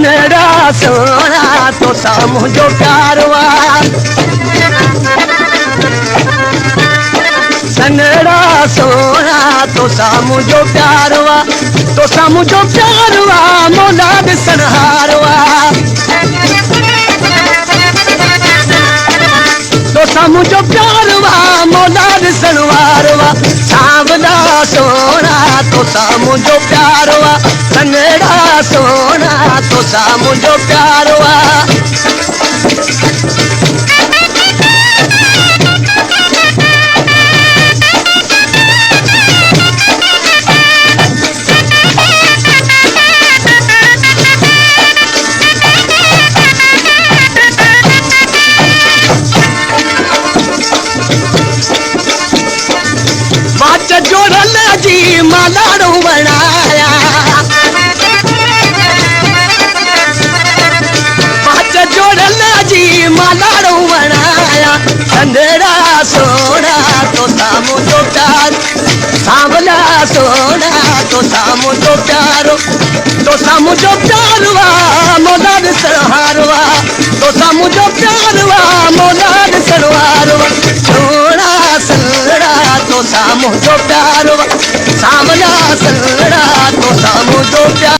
सनड़ा सोना तो सामू जो प्यारवा सनड़ा सोना तो सामू जो प्यारवा तो सामू जो प्यारवा मोलाद सनहारवा तो सामू जो प्यारवा मोलाद सनवारवा सांवला सोना तो सामू जो प्यारवा सनड़ा सोना तो सामू जो प्यारवा जोड़ल जी मालाड़ू बनाया बात जोड़ल जी मालाड़ू बनाया सनड़ा सोना तो सामू जो प्यार सांवला सोना तो सामू जो प्यारो तो सामू जो प्यारवा मोलाद सनहारवा तो सामू जो प्यारवा मोलाद सनवारवा सोना सनड़ा तो सामू जो प्यारवा सांवला सनड़ा तो सामू जो प्यार